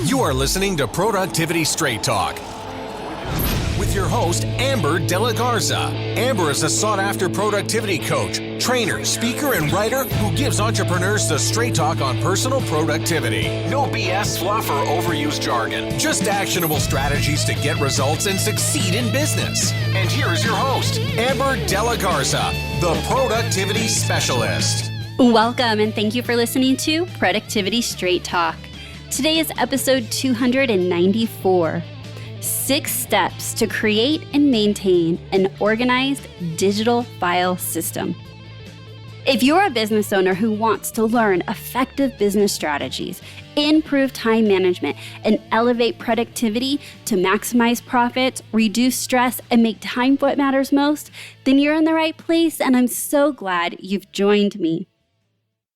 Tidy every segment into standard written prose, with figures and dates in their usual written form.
You are listening to Productivity Straight Talk with your host, Amber De La Garza. Amber is a sought-after productivity coach, trainer, speaker, and writer who gives entrepreneurs the straight talk on personal productivity. No BS, fluff, or overused jargon. Just actionable strategies to get results and succeed in business. And here is your host, Amber De La Garza, the Productivity Specialist. Welcome, and thank you for listening to Productivity Straight Talk. Today is episode 294. 6 steps to create and maintain an organized digital file system. If you're a business owner who wants to learn effective business strategies, improve time management, and elevate productivity to maximize profits, reduce stress, and make time what matters most, then you're in the right place, and I'm so glad you've joined me.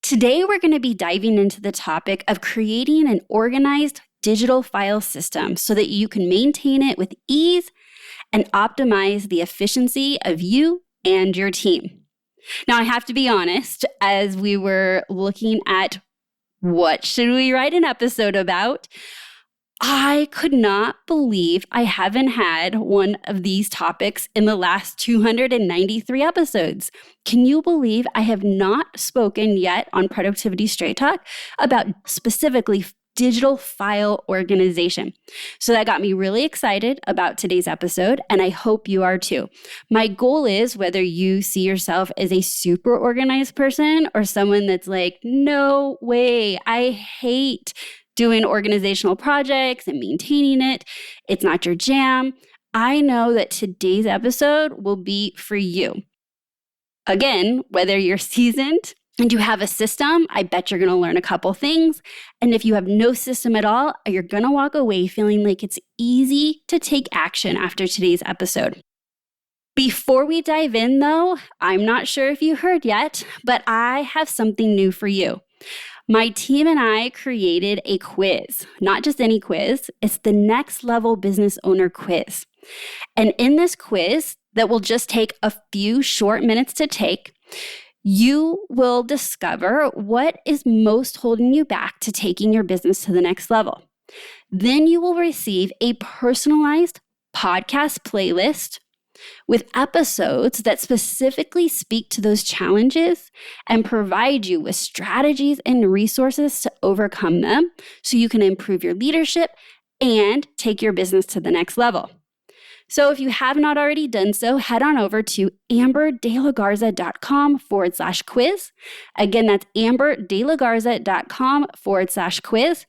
Today, we're going to be diving into the topic of creating an organized digital file system so that you can maintain it with ease and optimize the efficiency of you and your team. Now, I have to be honest, as we were looking at what should we write an episode about, I could not believe I haven't had one of these topics in the last 293 episodes. Can you believe I have not spoken yet on Productivity Straight Talk about specifically digital file organization? So that got me really excited about today's episode, and I hope you are too. My goal is whether you see yourself as a super organized person or someone that's like, no way, I hate doing organizational projects and maintaining it. It's not your jam. I know that today's episode will be for you. Again, whether you're seasoned and you have a system, I bet you're going to learn a couple things. And if you have no system at all, you're going to walk away feeling like it's easy to take action after today's episode. Before we dive in, though, I'm not sure if you heard yet, but I have something new for you. My team and I created a quiz, not just any quiz, it's the Next Level Business Owner Quiz. And in this quiz that will just take a few short minutes to take, you will discover what is most holding you back to taking your business to the next level. Then you will receive a personalized podcast playlist with episodes that specifically speak to those challenges and provide you with strategies and resources to overcome them so you can improve your leadership and take your business to the next level. So if you have not already done so, head on over to amberdelagarza.com/quiz. Again, that's amberdelagarza.com/quiz.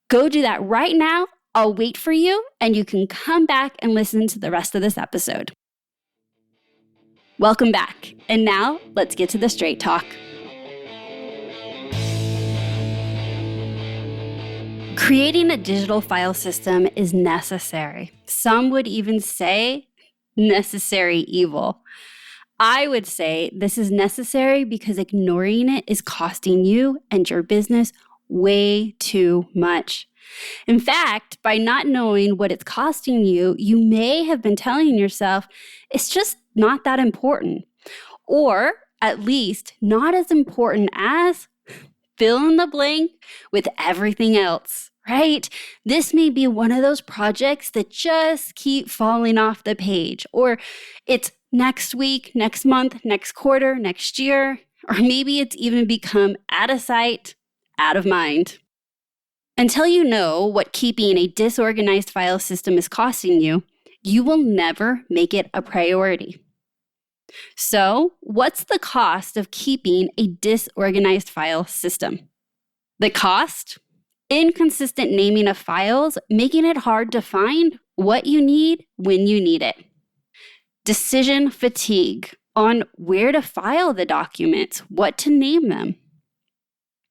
Go do that right now. I'll wait for you, and you can come back and listen to the rest of this episode. Welcome back. And now let's get to the straight talk. Creating a digital file system is necessary. Some would even say necessary evil. I would say this is necessary because ignoring it is costing you and your business way too much. In fact, by not knowing what it's costing you, you may have been telling yourself, it's just not that important, or at least not as important as fill in the blank with everything else, right? This may be one of those projects that just keep falling off the page, or it's next week, next month, next quarter, next year, or maybe it's even become out of sight, out of mind. Until you know what keeping a disorganized file system is costing you, you will never make it a priority. So, what's the cost of keeping a disorganized file system? The cost? Inconsistent naming of files, making it hard to find what you need when you need it. Decision fatigue on where to file the documents, what to name them.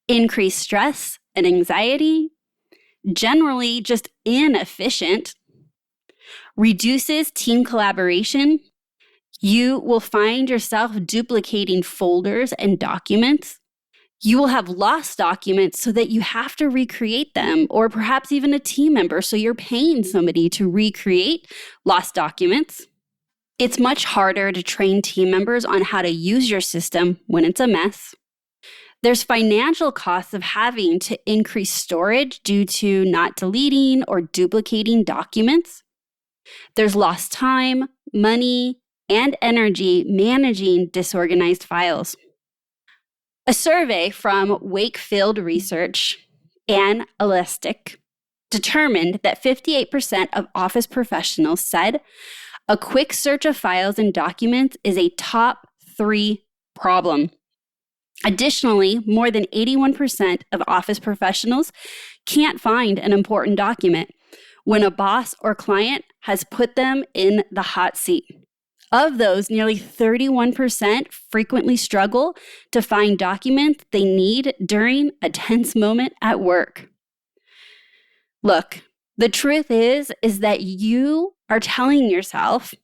Increased stress and anxiety, generally just inefficient. Reduces team collaboration. You will find yourself duplicating folders and documents. You will have lost documents so that you have to recreate them, or perhaps even a team member, so you're paying somebody to recreate lost documents. It's much harder to train team members on how to use your system when it's a mess. There's financial costs of having to increase storage due to not deleting or duplicating documents. There's lost time, money, and energy managing disorganized files. A survey from Wakefield Research and Elastic determined that 58% of office professionals said a quick search of files and documents is a top 3 problem. Additionally, more than 81% of office professionals can't find an important document when a boss or client has put them in the hot seat. Of those, nearly 31% frequently struggle to find documents they need during a tense moment at work. Look, the truth is that you are telling yourself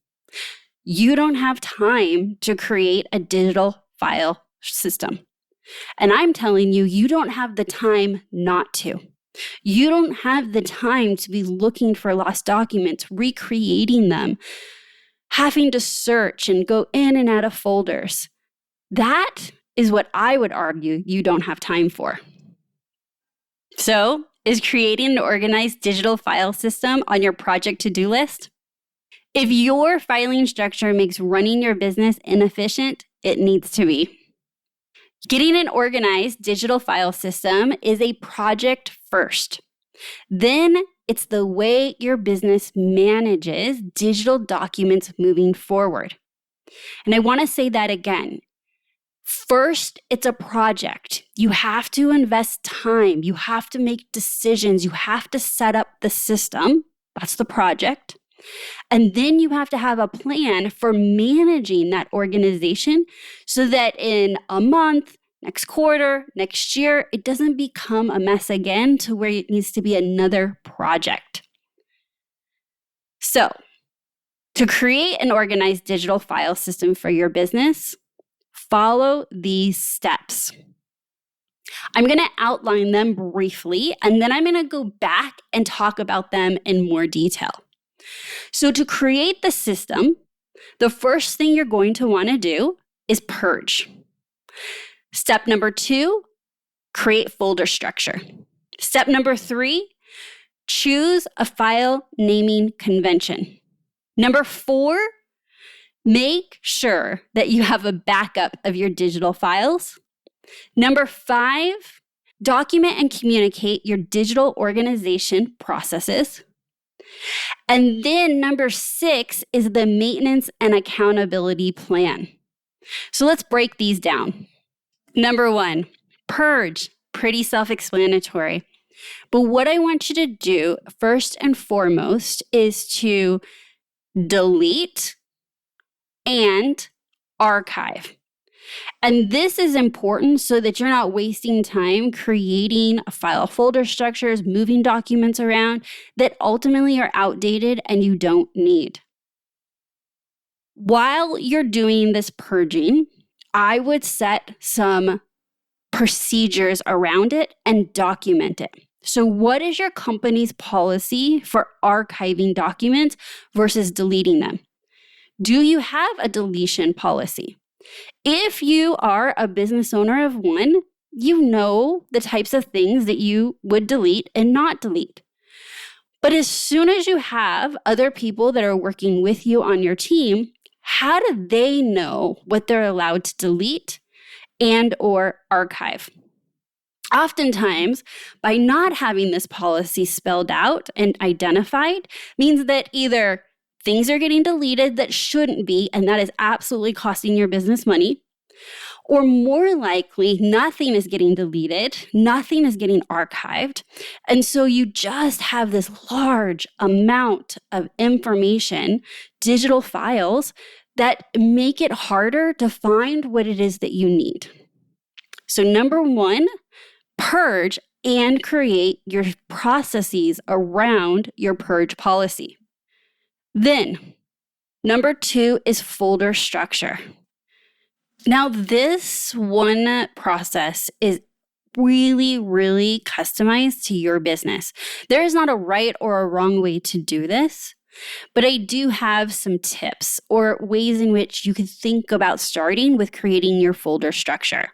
you don't have time to create a digital file system. And I'm telling you, you don't have the time not to. You don't have the time to be looking for lost documents, recreating them, having to search and go in and out of folders. That is what I would argue you don't have time for. So, is creating an organized digital file system on your project to-do list? If your filing structure makes running your business inefficient, it needs to be. Getting an organized digital file system is a project first. Then it's the way your business manages digital documents moving forward. And I want to say that again. First, it's a project. You have to invest time. You have to make decisions. You have to set up the system. That's the project. And then you have to have a plan for managing that organization so that in a month, next quarter, next year, it doesn't become a mess again to where it needs to be another project. So, to create an organized digital file system for your business, follow these steps. I'm going to outline them briefly, and then I'm going to go back and talk about them in more detail. So to create the system, the first thing you're going to want to do is purge. Step number 2, create folder structure. Step number 3, choose a file naming convention. Number 4, make sure that you have a backup of your digital files. Number 5, document and communicate your digital organization processes. And then number 6 is the maintenance and accountability plan. So let's break these down. Number 1, purge, pretty self-explanatory. But what I want you to do first and foremost is to delete and archive. And this is important so that you're not wasting time creating file folder structures, moving documents around that ultimately are outdated and you don't need. While you're doing this purging, I would set some procedures around it and document it. So what is your company's policy for archiving documents versus deleting them? Do you have a deletion policy? If you are a business owner of one, you know the types of things that you would delete and not delete. But as soon as you have other people that are working with you on your team, how do they know what they're allowed to delete and or archive? Oftentimes, by not having this policy spelled out and identified means that either things are getting deleted that shouldn't be, and that is absolutely costing your business money. Or more likely, nothing is getting deleted, nothing is getting archived. And so you just have this large amount of information, digital files, that make it harder to find what it is that you need. So number 1, purge and create your processes around your purge policy. Then, number 2 is folder structure. Now, this one process is really, really customized to your business. There is not a right or a wrong way to do this, but I do have some tips or ways in which you could think about starting with creating your folder structure.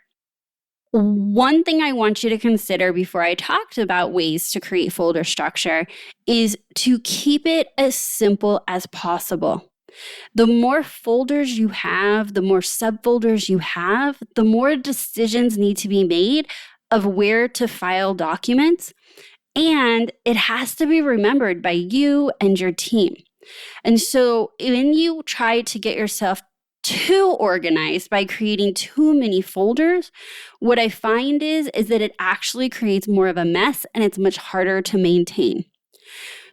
One thing I want you to consider before I talked about ways to create folder structure is to keep it as simple as possible. The more folders you have, the more subfolders you have, the more decisions need to be made of where to file documents. And it has to be remembered by you and your team. And so when you try to get yourself too organized by creating too many folders, what I find is that it actually creates more of a mess and it's much harder to maintain.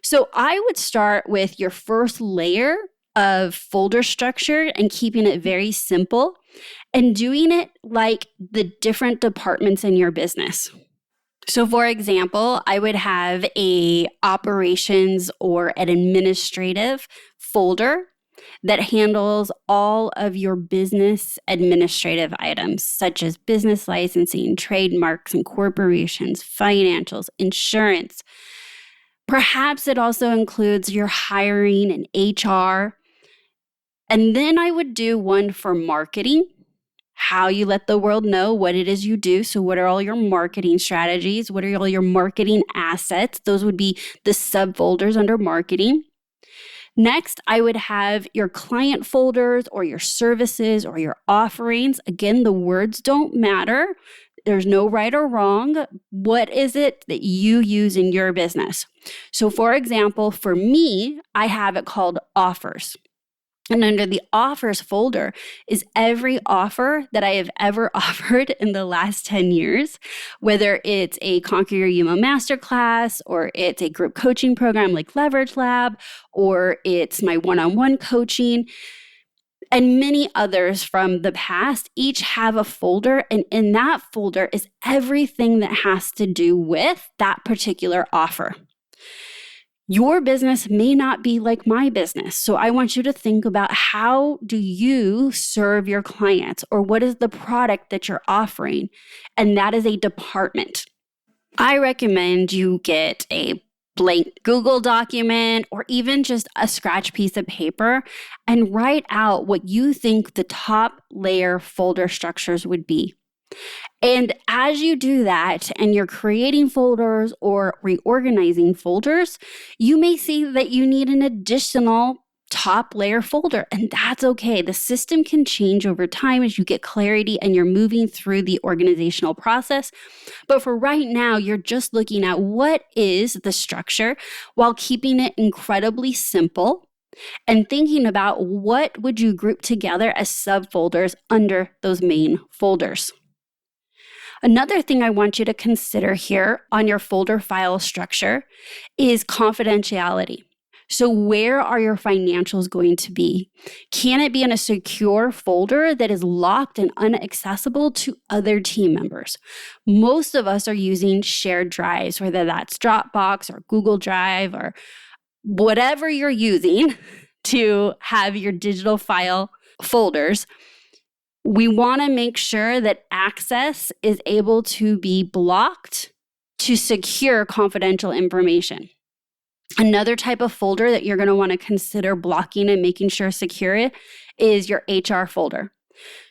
So I would start with your first layer of folder structure and keeping it very simple and doing it like the different departments in your business. So for example, I would have a operations or an administrative folder that handles all of your business administrative items, such as business licensing, trademarks, incorporations, financials, insurance. Perhaps it also includes your hiring and HR. And then I would do one for marketing, how you let the world know what it is you do. So what are all your marketing strategies? What are all your marketing assets? Those would be the subfolders under marketing. Next, I would have your client folders or your services or your offerings. Again, the words don't matter. There's no right or wrong. What is it that you use in your business? So for example, for me, I have it called offers. And under the offers folder is every offer that I have ever offered in the last 10 years, whether it's a Conquer Your Emo Masterclass, or it's a group coaching program like Leverage Lab, or it's my one-on-one coaching, and many others from the past. Each have a folder, and in that folder is everything that has to do with that particular offer. Your business may not be like my business. So I want you to think about, how do you serve your clients, or what is the product that you're offering? And that is a department. I recommend you get a blank Google document or even just a scratch piece of paper and write out what you think the top layer folder structures would be. And as you do that and you're creating folders or reorganizing folders, you may see that you need an additional top layer folder, and that's okay. The system can change over time as you get clarity and you're moving through the organizational process. But for right now, you're just looking at what is the structure while keeping it incredibly simple and thinking about what would you group together as subfolders under those main folders. Another thing I want you to consider here on your folder file structure is confidentiality. So where are your financials going to be? Can it be in a secure folder that is locked and inaccessible to other team members? Most of us are using shared drives, whether that's Dropbox or Google Drive or whatever you're using to have your digital file folders. We want to make sure that access is able to be blocked to secure confidential information. Another type of folder that you're going to want to consider blocking and making sure secure is your HR folder.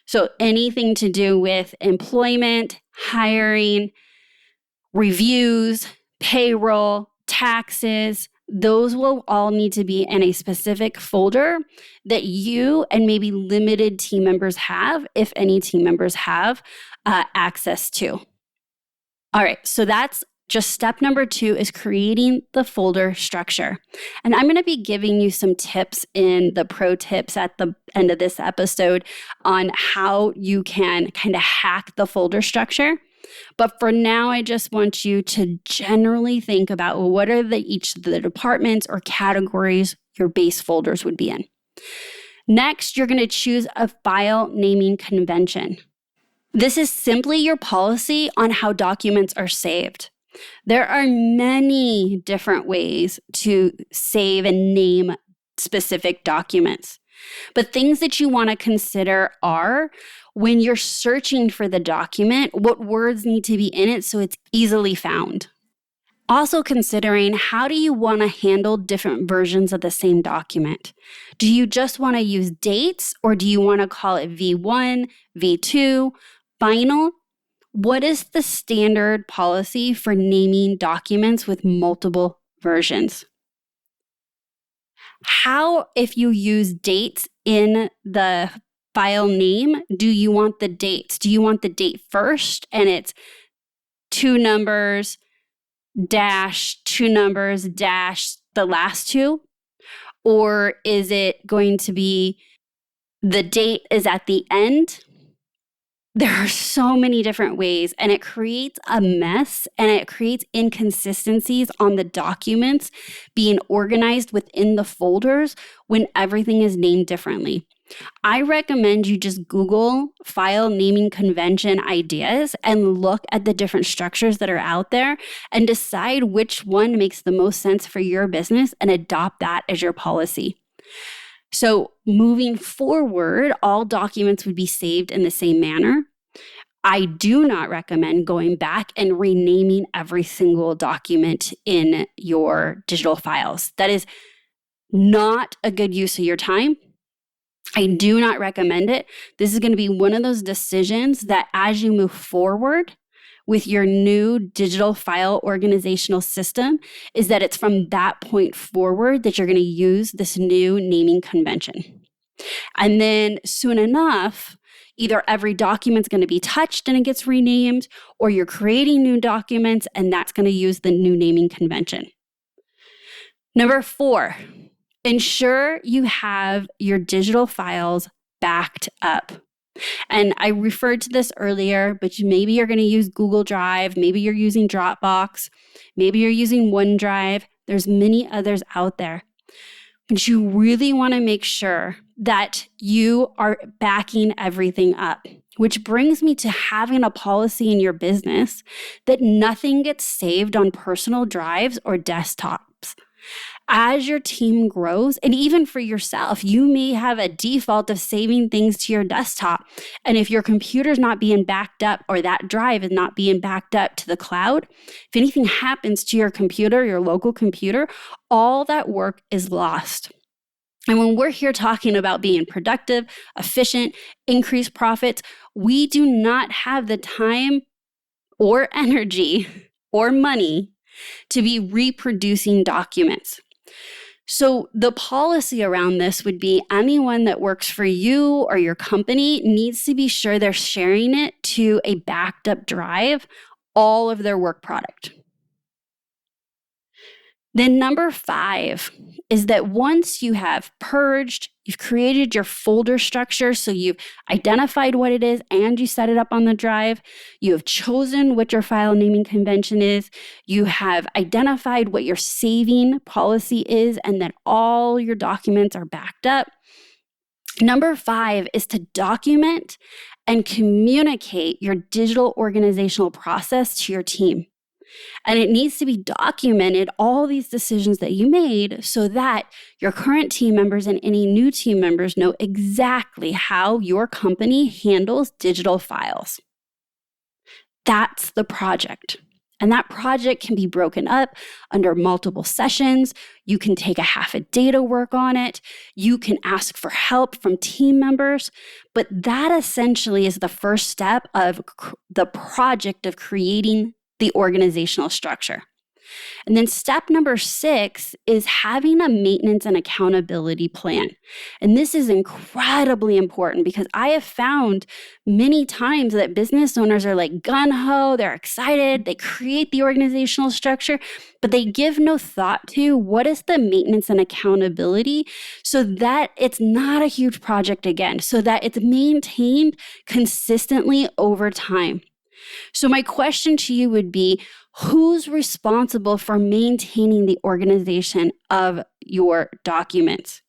So anything to do with employment, hiring, reviews, payroll, taxes, those will all need to be in a specific folder that you and maybe limited team members have, if any team members have access to. All right, so that's just step number 2, is creating the folder structure. And I'm going to be giving you some tips in the pro tips at the end of this episode on how you can kind of hack the folder structure. But for now, I just want you to generally think about, well, what are each of the departments or categories your base folders would be in. Next, you're going to choose a file naming convention. This is simply your policy on how documents are saved. There are many different ways to save and name specific documents. But things that you want to consider are, when you're searching for the document, what words need to be in it so it's easily found. Also considering, how do you want to handle different versions of the same document? Do you just want to use dates, or do you want to call it V1, V2, final? What is the standard policy for naming documents with multiple versions? How, if you use dates in the file name, do you want the dates? Do you want the date first and it's 2 numbers dash 2 numbers dash the last 2? Or is it going to be the date is at the end? There are so many different ways, and it creates a mess and it creates inconsistencies on the documents being organized within the folders when everything is named differently. I recommend you just Google file naming convention ideas and look at the different structures that are out there and decide which one makes the most sense for your business and adopt that as your policy. So moving forward, all documents would be saved in the same manner. I do not recommend going back and renaming every single document in your digital files. That is not a good use of your time. I do not recommend it. This is going to be one of those decisions that as you move forward with your new digital file organizational system, is that it's from that point forward that you're going to use this new naming convention. And then soon enough, either every document's going to be touched and it gets renamed, or you're creating new documents and that's going to use the new naming convention. Number 4, ensure you have your digital files backed up. And I referred to this earlier, but maybe you're going to use Google Drive, maybe you're using Dropbox, maybe you're using OneDrive. There's many others out there. But you really want to make sure that you are backing everything up, which brings me to having a policy in your business that nothing gets saved on personal drives or desktops. As your team grows, and even for yourself, you may have a default of saving things to your desktop. And if your computer's not being backed up or that drive is not being backed up to the cloud, if anything happens to your computer, your local computer, all that work is lost. And when we're here talking about being productive, efficient, increased profits, we do not have the time or energy or money to be reproducing documents. So the policy around this would be anyone that works for you or your company needs to be sure they're sharing it to a backed up drive, all of their work product. Then number 5 is that once you have purged, you've created your folder structure, so you've identified what it is and you set it up on the drive, you have chosen what your file naming convention is, you have identified what your saving policy is, and that all your documents are backed up. Number 5 is to document and communicate your digital organizational process to your team. And it needs to be documented, all these decisions that you made, so that your current team members and any new team members know exactly how your company handles digital files. That's the project. And that project can be broken up under multiple sessions. You can take a half a day to work on it. You can ask for help from team members. But that essentially is the first step of the project of creating the organizational structure. And then step number 6 is having a maintenance and accountability plan. And this is incredibly important because I have found many times that business owners are like gung-ho, they're excited, they create the organizational structure, but they give no thought to what is the maintenance and accountability so that it's not a huge project again, so that it's maintained consistently over time. So my question to you would be, who's responsible for maintaining the organization of your documents?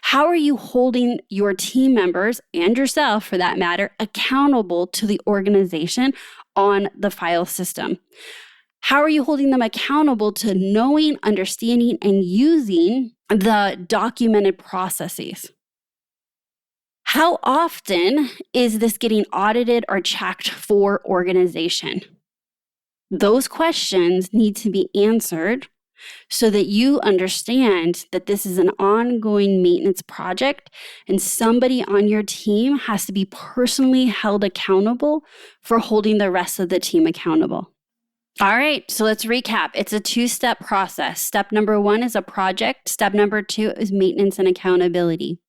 How are you holding your team members and yourself, for that matter, accountable to the organization on the file system? How are you holding them accountable to knowing, understanding, and using the documented processes? How often is this getting audited or checked for organization? Those questions need to be answered so that you understand that this is an ongoing maintenance project and somebody on your team has to be personally held accountable for holding the rest of the team accountable. All right, so let's recap. It's a 2-step process. Step number 1 is a project. Step number 2 is maintenance and accountability.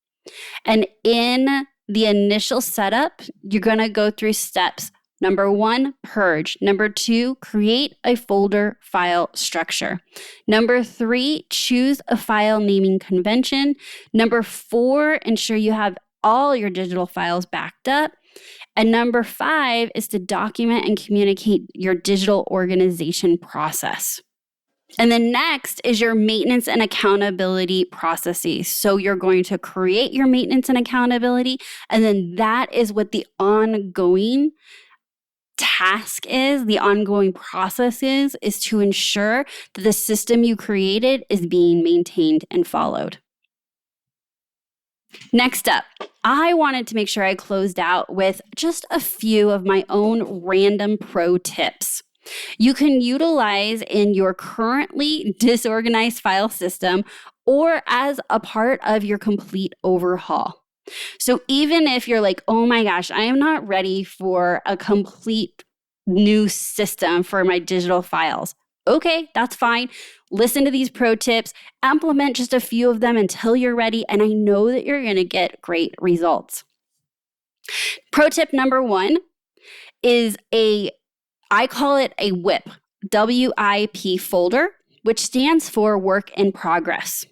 And in the initial setup, you're going to go through steps. Number 1, purge. Number 2, create a folder file structure. Number 3, choose a file naming convention. Number 4, ensure you have all your digital files backed up. And number 5 is to document and communicate your digital organization process. And then next is your maintenance and accountability processes. So you're going to create your maintenance and accountability, and then that is what the ongoing task is, the ongoing process is to ensure that the system you created is being maintained and followed. Next up, I wanted to make sure I closed out with just a few of my own random pro tips you can utilize in your currently disorganized file system or as a part of your complete overhaul. So even if you're like, oh my gosh, I am not ready for a complete new system for my digital files. Okay, that's fine. Listen to these pro tips, implement just a few of them until you're ready, and I know that you're going to get great results. Pro tip number 1 is I call it a WIP, WIP folder, which stands for work in progress.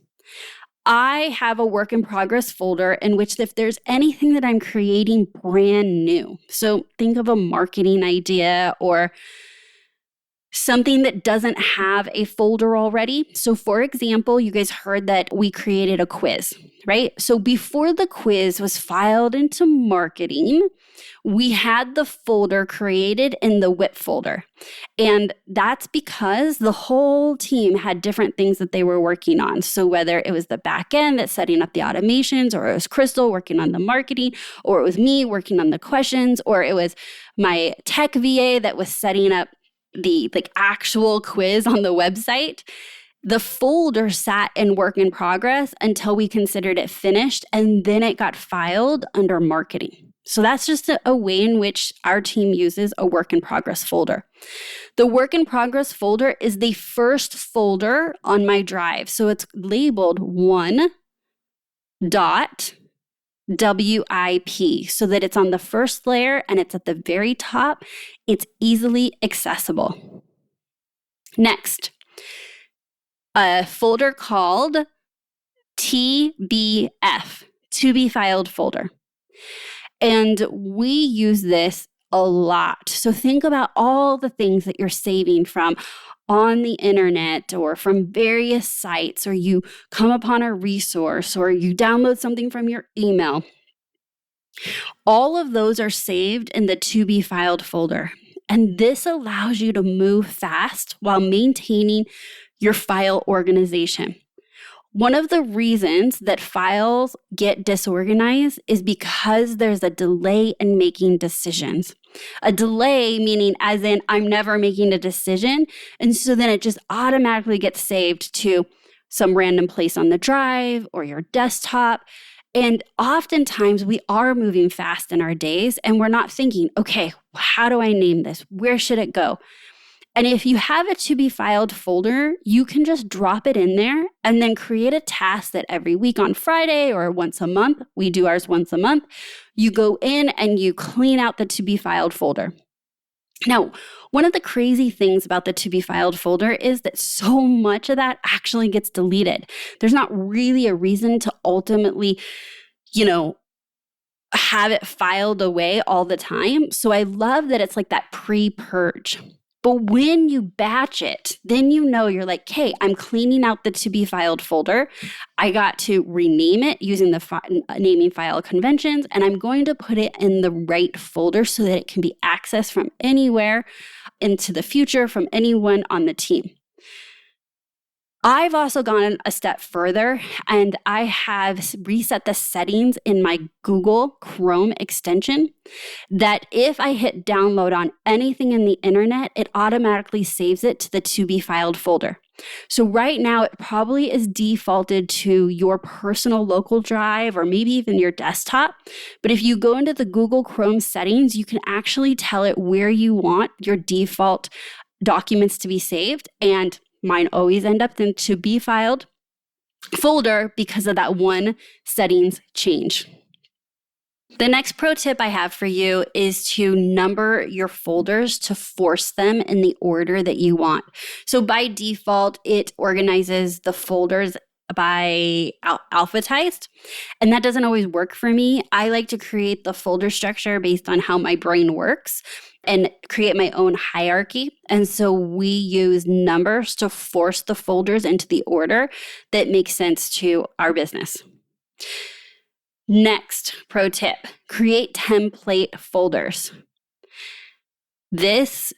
I have a work in progress folder in which if there's anything that I'm creating brand new, so think of a marketing idea or something that doesn't have a folder already. So for example, you guys heard that we created a quiz, right? So before the quiz was filed into marketing, we had the folder created in the WIP folder. And that's because the whole team had different things that they were working on. So whether it was the back end that's setting up the automations, or it was Crystal working on the marketing, or it was me working on the questions, or it was my tech VA that was setting up the actual quiz on the website, the folder sat in work in progress until we considered it finished, and then it got filed under marketing. So that's just a way in which our team uses a work in progress folder. The work in progress folder is the first folder on my drive. So it's labeled 1.WIP so that it's on the first layer and it's at the very top. It's easily accessible. Next, a folder called TBF, to be filed folder. And we use this a lot. So think about all the things that you're saving from on the internet or from various sites, or you come upon a resource, or you download something from your email. All of those are saved in the to be filed folder. And this allows you to move fast while maintaining your file organization. One of the reasons that files get disorganized is because there's a delay in making decisions. A delay meaning as in I'm never making a decision. And so then it just automatically gets saved to some random place on the drive or your desktop. And oftentimes we are moving fast in our days and we're not thinking, okay, how do I name this? Where should it go? And if you have a to be filed folder, you can just drop it in there and then create a task that every week on Friday or once a month, we do ours once a month, you go in and you clean out the to be filed folder. Now, one of the crazy things about the to be filed folder is that so much of that actually gets deleted. There's not really a reason to ultimately, have it filed away all the time. So I love that it's like that pre-purge. But when you batch it, then you're like, hey, I'm cleaning out the to be filed folder. I got to rename it using the naming file conventions, and I'm going to put it in the right folder so that it can be accessed from anywhere into the future from anyone on the team. I've also gone a step further, and I have reset the settings in my Google Chrome extension that if I hit download on anything in the internet, it automatically saves it to the to be filed folder. So right now, it probably is defaulted to your personal local drive or maybe even your desktop. But if you go into the Google Chrome settings, you can actually tell it where you want your default documents to be saved. And mine always end up in to be filed folder because of that one settings change. The next pro tip I have for you is to number your folders to force them in the order that you want. So by default, it organizes the folders by alphabetized, and that doesn't always work for me. I like to create the folder structure based on how my brain works and create my own hierarchy. And so we use numbers to force the folders into the order that makes sense to our business. Next pro tip, create template folders. This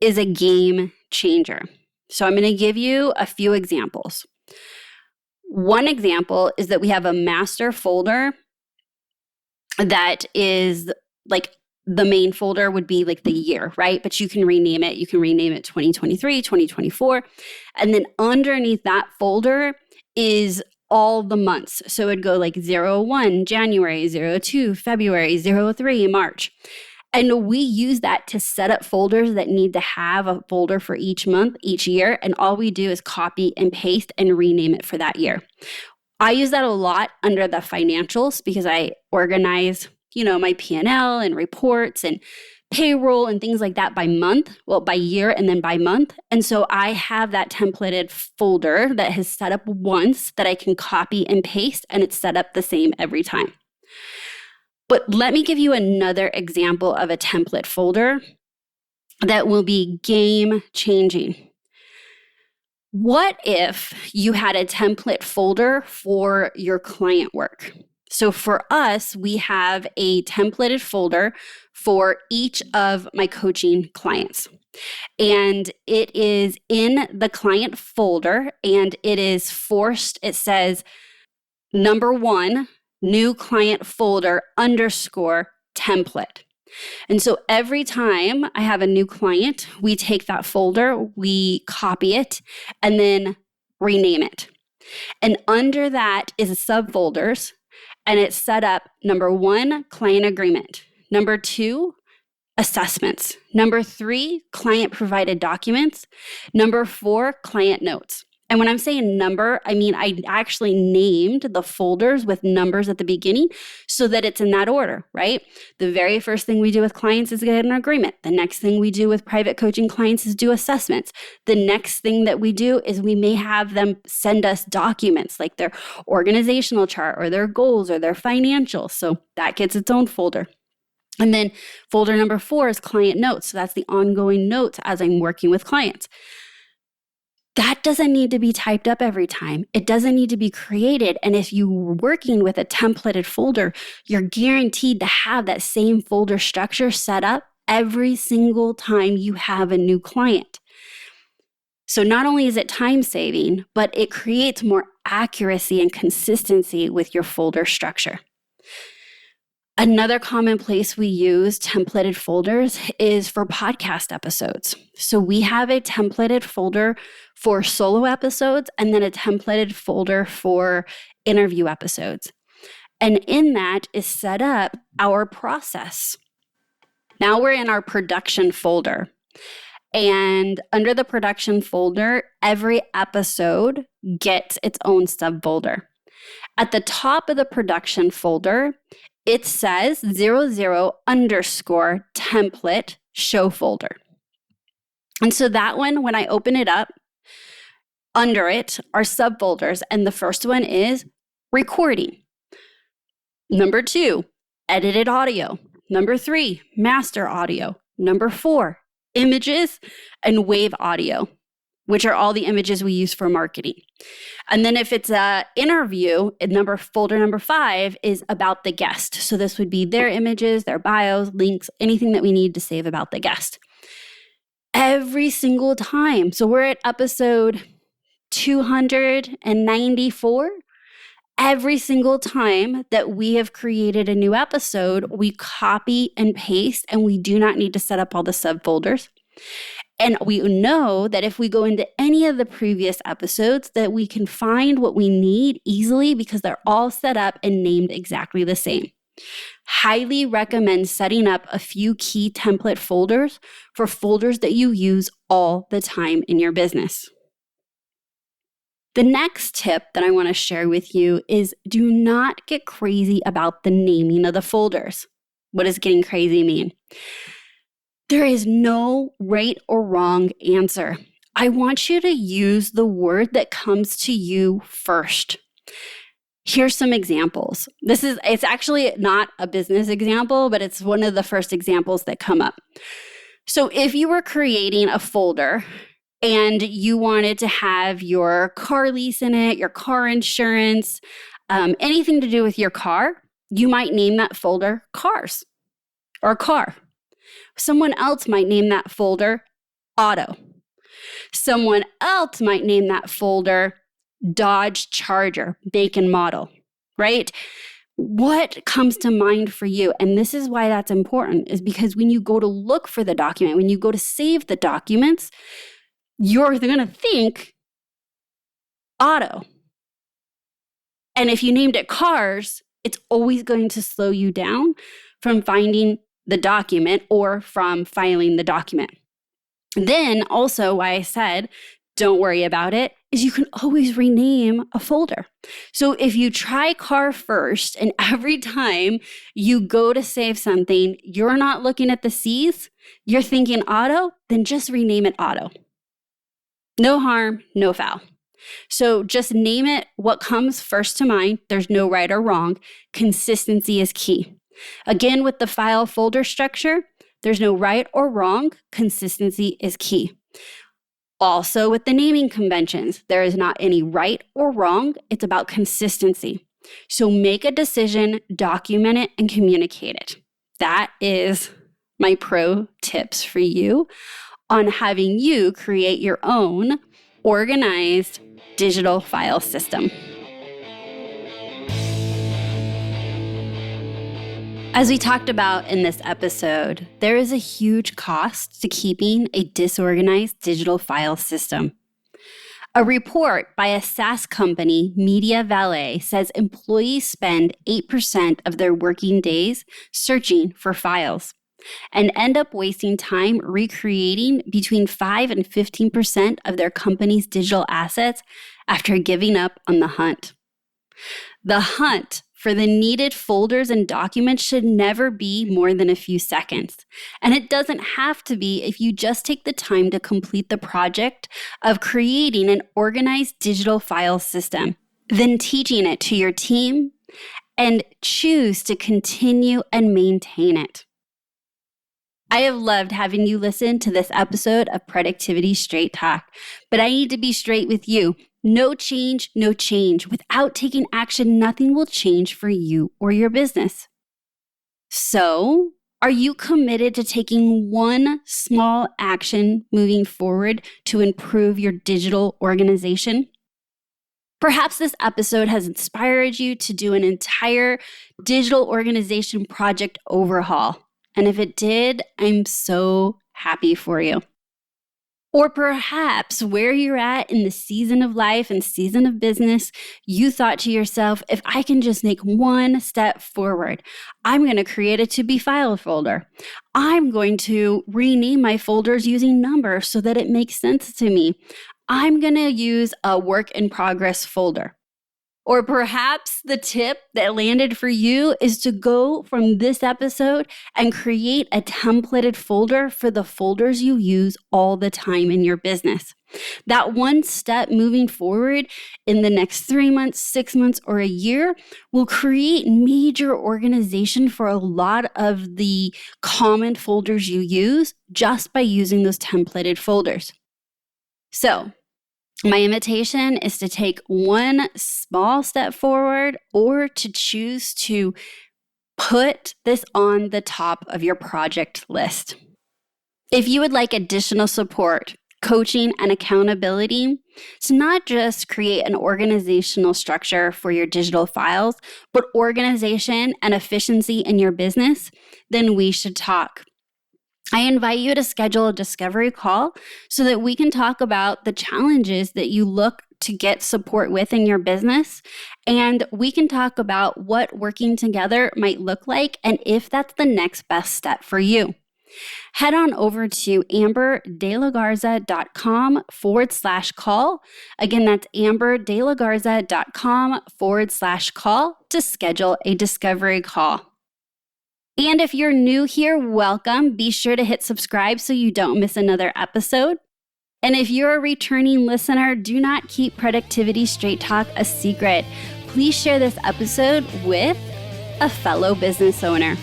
is a game changer. So I'm going to give you a few examples. One example is that we have a master folder that is like the main folder would be like the year, right? But you can rename it. You can rename it 2023, 2024. And then underneath that folder is all the months. So it'd go like 01 January, 02 February, 03 March. And we use that to set up folders that need to have a folder for each month, each year. And all we do is copy and paste and rename it for that year. I use that a lot under the financials because I organize, my P&L and reports and payroll and things like that by month, by year and then by month. And so I have that templated folder that is set up once that I can copy and paste, and it's set up the same every time. But let me give you another example of a template folder that will be game changing. What if you had a template folder for your client work? So for us, we have a templated folder for each of my coaching clients. And it is in the client folder and it is forced. It says number 1, new client folder _ template. And so every time I have a new client, we take that folder, we copy it, and then rename it. And under that is subfolders, and it's set up number 1, client agreement. Number 2, assessments. Number 3, client provided documents. Number 4, client notes. And when I'm saying number, I mean I actually named the folders with numbers at the beginning so that it's in that order, right? The very first thing we do with clients is get an agreement. The next thing we do with private coaching clients is do assessments. The next thing that we do is we may have them send us documents like their organizational chart or their goals or their financials. So that gets its own folder. And then folder number 4 is client notes. So that's the ongoing notes as I'm working with clients. That doesn't need to be typed up every time. It doesn't need to be created. And if you're working with a templated folder, you're guaranteed to have that same folder structure set up every single time you have a new client. So not only is it time saving, but it creates more accuracy and consistency with your folder structure. Another common place we use templated folders is for podcast episodes. So we have a templated folder for solo episodes and then a templated folder for interview episodes. And in that is set up our process. Now we're in our production folder. And under the production folder, every episode gets its own subfolder. At the top of the production folder, it says 00 _ template show folder. And so that one, when I open it up, under it are subfolders. And the first one is recording. Number 2, edited audio. Number 3, master audio. Number 4, images and wave audio, which are all the images we use for marketing. And then if it's an interview, folder number 5 is about the guest. So this would be their images, their bios, links, anything that we need to save about the guest. Every single time. So we're at episode 294. Every single time that we have created a new episode, we copy and paste, and we do not need to set up all the subfolders. And we know that if we go into any of the previous episodes, that we can find what we need easily because they're all set up and named exactly the same. Highly recommend setting up a few key template folders for folders that you use all the time in your business. The next tip that I want to share with you is do not get crazy about the naming of the folders. What does getting crazy mean? There is no right or wrong answer. I want you to use the word that comes to you first. Here's some examples. It's actually not a business example, but it's one of the first examples that come up. So if you were creating a folder and you wanted to have your car lease in it, your car insurance, anything to do with your car, you might name that folder cars or car. Someone else might name that folder auto. Someone else might name that folder Dodge Charger, make and model, right? What comes to mind for you? And this is why that's important, is because when you go to look for the document, when you go to save the documents, you're going to think auto. And if you named it cars, it's always going to slow you down from finding the document or from filing the document. Then also why I said, don't worry about it, is you can always rename a folder. So if you try car first and every time you go to save something, you're not looking at the C's, you're thinking auto, then just rename it auto. No harm, no foul. So just name it what comes first to mind. There's no right or wrong. Consistency is key. Again, with the file folder structure, there's no right or wrong. Consistency is key. Also, with the naming conventions, there is not any right or wrong. It's about consistency. So make a decision, document it, and communicate it. That is my pro tips for you on having you create your own organized digital file system. As we talked about in this episode, there is a huge cost to keeping a disorganized digital file system. A report by a SaaS company, Media Valet, says employees spend 8% of their working days searching for files and end up wasting time recreating between 5 and 15% of their company's digital assets after giving up on the hunt. The hunt for the needed folders and documents should never be more than a few seconds. And it doesn't have to be if you just take the time to complete the project of creating an organized digital file system, then teaching it to your team, and choose to continue and maintain it. I have loved having you listen to this episode of Productivity Straight Talk, but I need to be straight with you. No change, no change. Without taking action, nothing will change for you or your business. So, are you committed to taking one small action moving forward to improve your digital organization? Perhaps this episode has inspired you to do an entire digital organization project overhaul. And if it did, I'm so happy for you. Or perhaps where you're at in the season of life and season of business, you thought to yourself, if I can just make one step forward, I'm going to create a to-be file folder. I'm going to rename my folders using numbers so that it makes sense to me. I'm going to use a work in progress folder. Or perhaps the tip that landed for you is to go from this episode and create a templated folder for the folders you use all the time in your business. That one step moving forward in the next 3 months, 6 months, or a year will create major organization for a lot of the common folders you use just by using those templated folders. So, my invitation is to take one small step forward or to choose to put this on the top of your project list. If you would like additional support, coaching, and accountability to not just create an organizational structure for your digital files, but organization and efficiency in your business, then we should talk. I invite you to schedule a discovery call so that we can talk about the challenges that you look to get support with in your business. And we can talk about what working together might look like and if that's the next best step for you. Head on over to amberdelagarza.com/call. Again, that's amberdelagarza.com/call to schedule a discovery call. And if you're new here, welcome. Be sure to hit subscribe so you don't miss another episode. And if you're a returning listener, do not keep Productivity Straight Talk a secret. Please share this episode with a fellow business owner.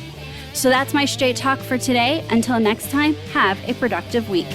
So that's my straight talk for today. Until next time, have a productive week.